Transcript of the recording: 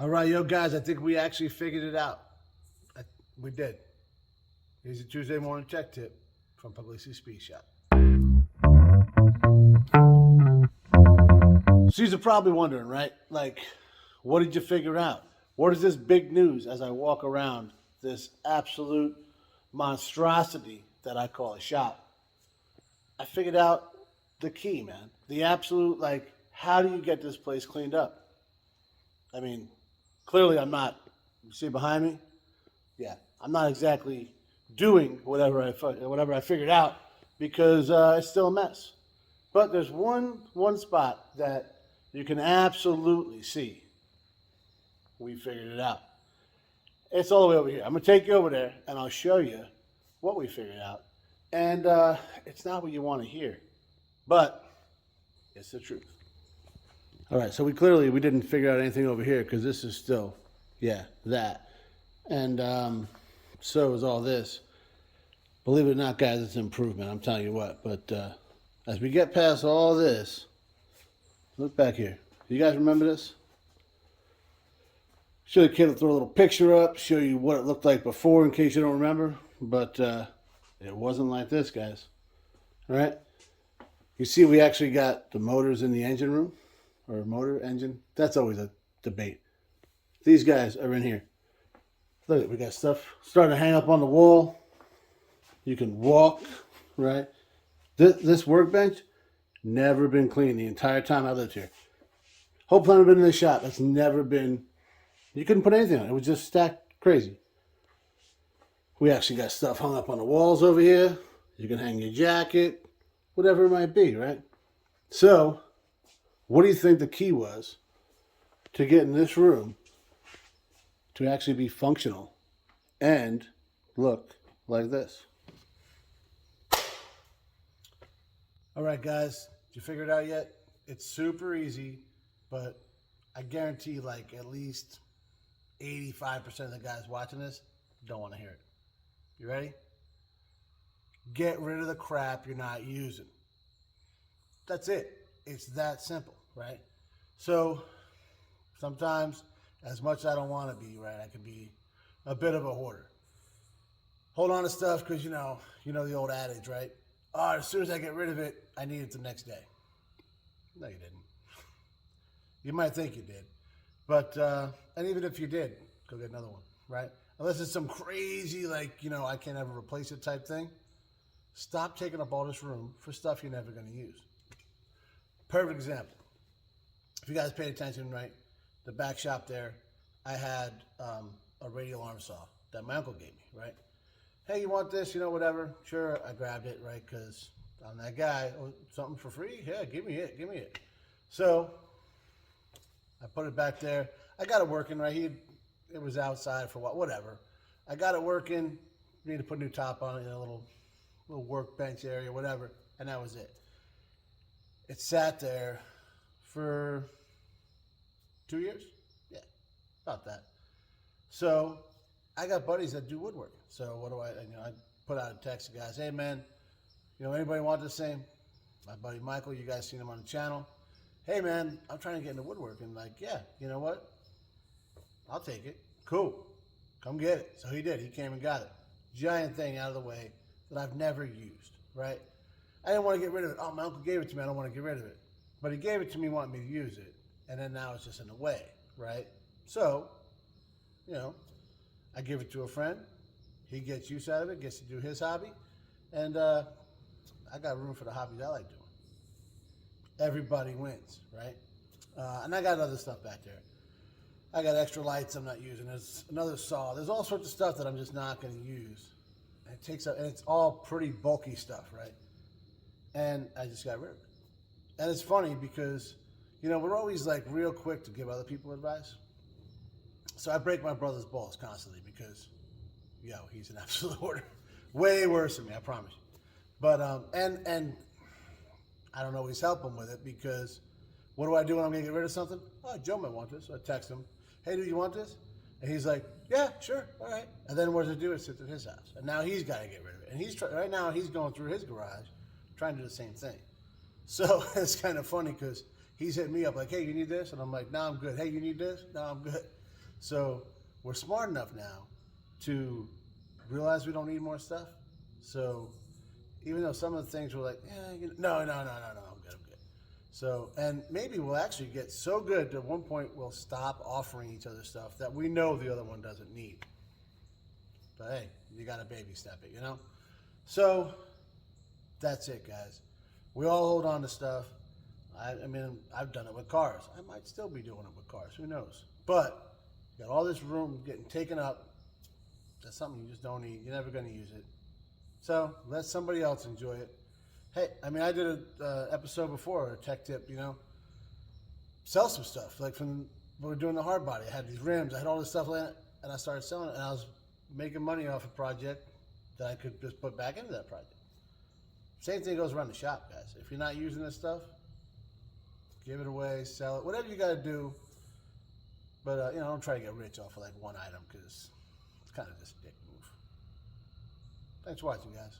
All right, yo, guys, I think we actually figured it out. We did. Here's a Tuesday morning tech tip from Pugliese Speed Shop. So you're probably wondering, right? Like, what did you figure out? What is this big news as I walk around this absolute monstrosity that I call a shop? I figured out the key, man. The absolute, like, how do you get this place cleaned up? I mean, clearly I'm not. You see behind me? Yeah, I'm not exactly doing whatever I figured out because it's still a mess. But there's one spot that you can absolutely see. We figured it out. It's all the way over here. I'm gonna take you over there and I'll show you what we figured out. And it's not what you want to hear, but it's the truth. All right, so we didn't figure out anything over here because this is still, yeah, that. And so is all this. Believe it or not, guys, it's improvement. I'm telling you what. But as we get past all this, look back here. You guys remember this? Show the kid, throw a little picture up, show you what it looked like before in case you don't remember. But it wasn't like this, guys. All right? You see we actually got the motors in the engine room, or motor engine. That's always a debate. These guys are in here. Look, we got stuff starting to hang up on the wall. You can walk, right? This workbench, never been cleaned the entire time I lived here. Whole time I've been in this shop, that's never been, you couldn't put anything on it. It was just stacked crazy. We actually got stuff hung up on the walls over here. You can hang your jacket, whatever it might be, right? So, what do you think the key was to get in this room to actually be functional and look like this? All right, guys, did you figure it out yet? It's super easy, but I guarantee like at least 85% of the guys watching this don't want to hear it. You ready? Get rid of the crap you're not using. That's it. It's that simple, right? So sometimes, as much as I don't want to be, right, I can be a bit of a hoarder. Hold on to stuff because you know the old adage, right? Oh, as soon as I get rid of it, I need it the next day. No, you didn't. You might think you did. But, and even if you did, go get another one, right? Unless it's some crazy, like, I can't ever replace it type thing. Stop taking up all this room for stuff you're never going to use. Perfect example. If you guys paid attention, right, the back shop there, I had a radial arm saw that my uncle gave me, right? Hey, you want this? Whatever. Sure, I grabbed it, right? Because I'm that guy. Oh, something for free? Yeah, give me it. So I put it back there. I got it working, right? It was outside for whatever. I got it working. Need to put a new top on it, a little workbench area, whatever, and that was it. It sat there for 2 years. Yeah, about that. So I got buddies that do woodworking. So what do I put out a text to guys, hey man, anybody want the same? My buddy Michael, you guys seen him on the channel. Hey man, I'm trying to get into woodworking. Like, yeah, you know what? I'll take it. Cool. Come get it. So he did. He came and got it. Giant thing out of the way that I've never used, right? I didn't want to get rid of it. Oh, my uncle gave it to me. I don't want to get rid of it. But he gave it to me wanting me to use it. And then now it's just in the way, right? So, I give it to a friend. He gets use out of it, gets to do his hobby. And I got room for the hobbies I like doing. Everybody wins, right? And I got other stuff back there. I got extra lights I'm not using. There's another saw. There's all sorts of stuff that I'm just not going to use. And it takes up, and it's all pretty bulky stuff, right? And I just got rid of it. And it's funny because, we're always like real quick to give other people advice. So I break my brother's balls constantly because, he's an absolute hoarder. Way worse than me, I promise you. But, and I don't always help him with it because what do I do when I'm going to get rid of something? Oh, Joe might want this. So I text him, hey, do you want this? And he's like, yeah, sure, all right. And then what does it do? It sits at his house. And now he's got to get rid of it. And right now he's going through his garage trying to do the same thing. So it's kind of funny because he's hitting me up like, hey, you need this? And I'm like, no, I'm good. Hey, you need this? No, I'm good. So we're smart enough now to realize we don't need more stuff. So even though some of the things were like, yeah, no, I'm good. So, and maybe we'll actually get so good that at one point we'll stop offering each other stuff that we know the other one doesn't need. But hey, you got to baby step it, you know? So that's it, guys. We all hold on to stuff. I mean, I've done it with cars. I might still be doing it with cars. Who knows? But you got all this room getting taken up. That's something you just don't need. You're never going to use it. So let somebody else enjoy it. Hey, I mean, I did an episode before, a tech tip, you know, sell some stuff. Like when we were doing the hard body, I had these rims, I had all this stuff laying, and I started selling it, and I was making money off a project that I could just put back into that project. Same thing goes around the shop, guys. If you're not using this stuff, give it away, sell it, whatever you got to do. But, you know, don't try to get rich off of like one item because it's kind of just a dick move. Thanks for watching, guys.